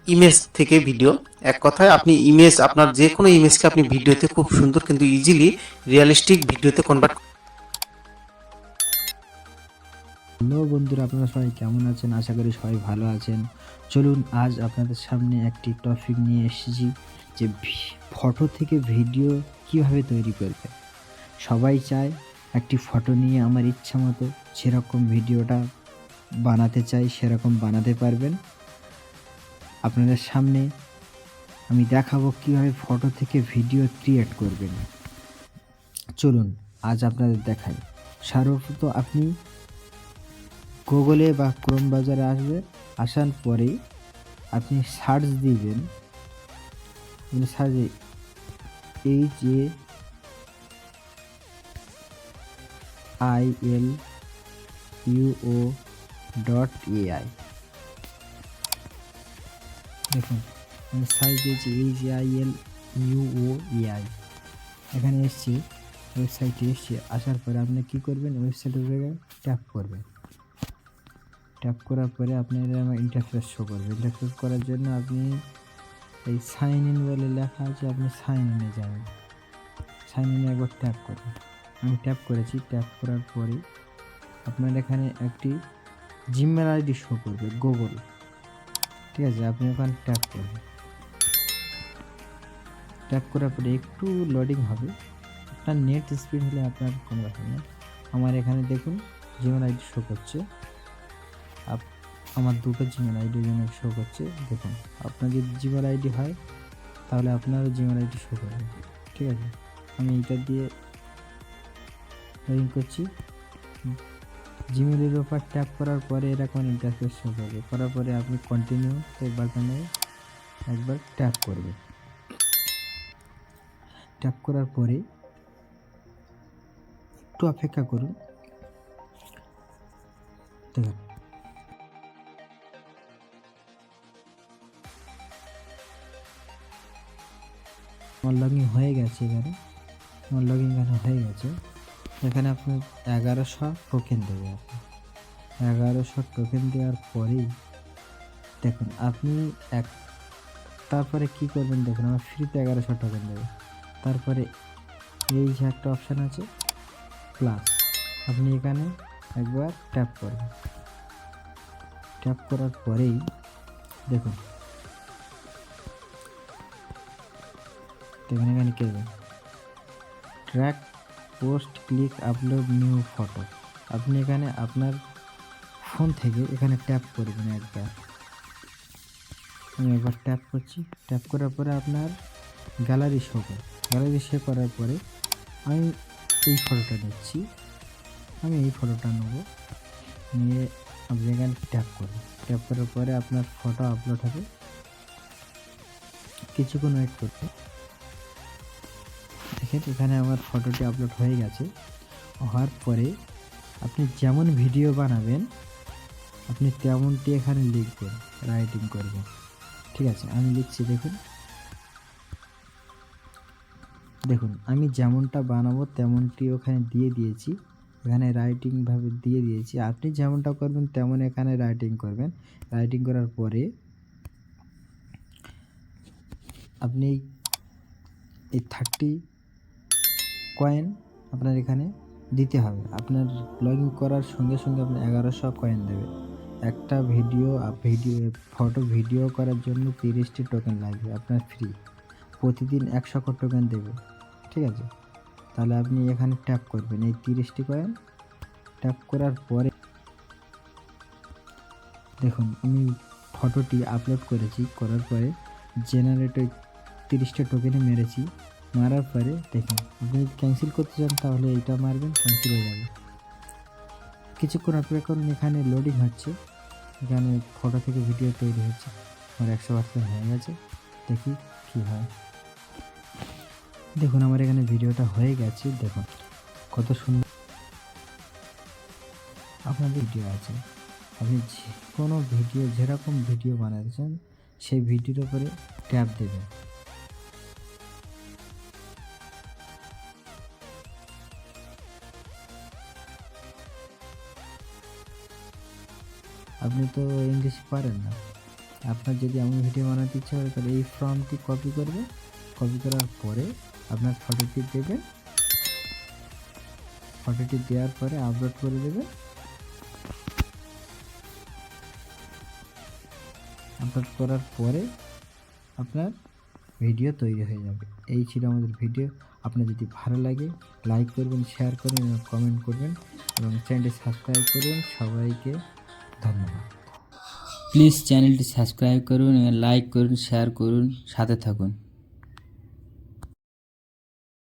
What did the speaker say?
Image থেকে video. এক কথায় আপনি ইমেজ, আপনার যে কোনো ইমেজকে আপনি ভিডিওতে খুব সুন্দর কিন্তু ইজিলি রিয়েলিস্টিক ভিডিওতে কনভার্ট। হ্যালো বন্ধুরা, আপনারা সবাই কেমন আছেন? আশা করি সবাই ভালো আছেন। চলুন আজ আপনাদের সামনে একটি টপিক নিয়ে এসেছি যে ফটো থেকে ভিডিও কিভাবে তৈরি করবে। সবাই চায় একটি ফটো নিয়ে আমার ইচ্ছা মতো যেরকম ভিডিওটা বানাতে চাই সেরকম বানাতে পারবেন। আপনাদের সামনে আমি দেখাবো কিভাবে ফটো থেকে ভিডিও ক্রিয়েট করবেন। চলুন আজ আপনাদের দেখাই। সর্বপ্রথম আপনি গুগলে বা ক্রোম বাজারে আসার পরেই আপনি সার্চ দিবেন। আপনি সার্চে HAILUO.AI দেখুন, আমি সার্চ দিয়েছি HAILUO.AI, এখানে এসছে, ওয়েবসাইটে এসছে। আসার পরে আপনি কী করবেন, ওয়েবসাইটের জায়গায় ট্যাপ করবেন। ট্যাপ করার পরে আপনার আমার ইন্টারফেস শো করবে। ইন্টারফেস করার জন্য আপনি এই সাইন ইন বলে লেখা আছে, আপনি সাইন ইনে যাবেন। সাইন ইনে একবার ট্যাপ করবেন। আমি ট্যাপ করেছি। ট্যাপ করার পরে আপনার এখানে একটি জিমেল আইডি শো করবে, গুগল। ঠিক আছে, আপনি ওখানে ট্যাপ করবেন। ট্যাপ করার পরে একটু লোডিং হবে। আপনার নেট স্পিড হলে আপনার কোনো ব্যাপার নেই। আমার এখানে দেখুন জিমেল আইডি শো করছে। আমার দুটো জিমেল আইডি এখানে শো করছে। দেখুন, আপনার যদি জিমেল আইডি হয় তাহলে আপনারও জিমেল আইডি শো করবে। ঠিক আছে, আমি এইটা দিয়ে লগ করছি। জিমেলের ওপর ট্যাপ করার পরে এরকম ইন্টারফেস শো করবে। করার পরে আপনি কন্টিনিউ বাটনে একবার ট্যাপ করবেন। ট্যাপ করার পরে একটু অপেক্ষা করুন। দেখুন, আমার লগ ইন হয়ে গেছে। আমার লগ ইন এখানে হয়ে গেছে। এখানে আপনার 1100 টোকেন দেবে। আপনি 1100 টোকেন দেওয়ার পরেই দেখুন আপনি তারপরে কি করবেন, দেখুন আমার ফ্রিতে 1100 টোকেন দেবে। তারপরে এই যে একটা অপশান আছে প্লাস, আপনি এখানে একবার ট্যাপ করবেন। ট্যাপ করার পরেই দেখুন এখানে কি দেবেন, track, post, click, upload, new photo. আপনি এখানে আপনার ফোন থেকে এখানে ট্যাপ করবেন একবার। আমি একবার ট্যাপ করছি। ট্যাপ করার পরে আপনার গ্যালারি শো করে। গ্যালারি শো করার পরে আমি এই ফটোটা নিচ্ছি। আমি এই ফটোটা নেব। নিয়ে আপনি এখানে ট্যাপ করবেন। ট্যাপ করার পরে আপনার ফটো আপলোড হবে। কিছুক্ষণ ওয়েট করতে। দেখেন এখানে আমার ফটোটি আপলোড হয়ে গেছে। হওয়ার পরে আপনি যেমন ভিডিও বানাবেন আপনি তেমনটি এখানে লিখবেন, রাইটিং করবেন। ঠিক আছে, আমি লিখছি। দেখুন আমি যেমনটা বানাবো তেমনটি ওখানে দিয়ে দিয়েছি। এখানে রাইটিংভাবে দিয়ে দিয়েছি। আপনি যেমনটা করবেন তেমন এখানে রাইটিং করবেন। রাইটিং করার পরে আপনি এই 30 কয়েন আপনার এখানে দিতে হবে। আপনার লগ ইন করার সঙ্গে সঙ্গে আপনার 1100 কয়েন দেবে। একটা ফটো ভিডিও করার জন্য 30টি টোকেন লাগবে আপনার ফ্রি। প্রতিদিন 100 করে টোকেন দেবে। ঠিক আছে, তাহলে আপনি এখানে ট্যাপ করবেন এই 30টি কয়েন। ট্যাপ করার পরে দেখুন আমি ফটোটি আপলোড করেছি। করার পরে জেনারেট 30টা টোকেনে মেরেছি। মারার পরে দেখুন আপনি ক্যান্সেল করতে চান তাহলে এইটা মারবেন, ক্যান্সেল হয়ে যাবে। কিছুক্ষণ অপেক্ষা করুন। এখানে লোডিং হচ্ছে। এখানে ফটো থেকে ভিডিও তৈরি হচ্ছে। আমার 100% হয়ে গেছে। দেখি কি হয়। দেখুন আমার এখানে ভিডিওটা হয়ে গেছে। দেখুন কত সুন্দর আপনাদের ভিডিও আছে। আপনি যে কোনো ভিডিও, যেরকম ভিডিও বানাতে চান সেই ভিডিওর উপরে ট্যাপ দেবেন। আপনি তো ইংলিশ পারেন না, আপনার যদি এমন ভিডিও বানাতে ইচ্ছা করে তাহলে এই ফর্মটি কপি করবে, কপি করার পরে আপনার ফটোটি দেবেন, ফটোটি দেওয়ার পরে আপলোড করে দেবেন। আপলোড করার পরে আপনার ভিডিও তৈরি হয়ে যাবে। এই ছিল আমাদের ভিডিও। আপনার যদি ভালো লাগে লাইক করবেন, শেয়ার করবেন এবং কমেন্ট করবেন এবং চ্যানেলটি সাবস্ক্রাইব করবেন। সবাইকে ধন্যবাদ। প্লিজ চ্যানেলটি সাবস্ক্রাইব করুন, লাইক করুন, শেয়ার করুন, সাথে থাকুন।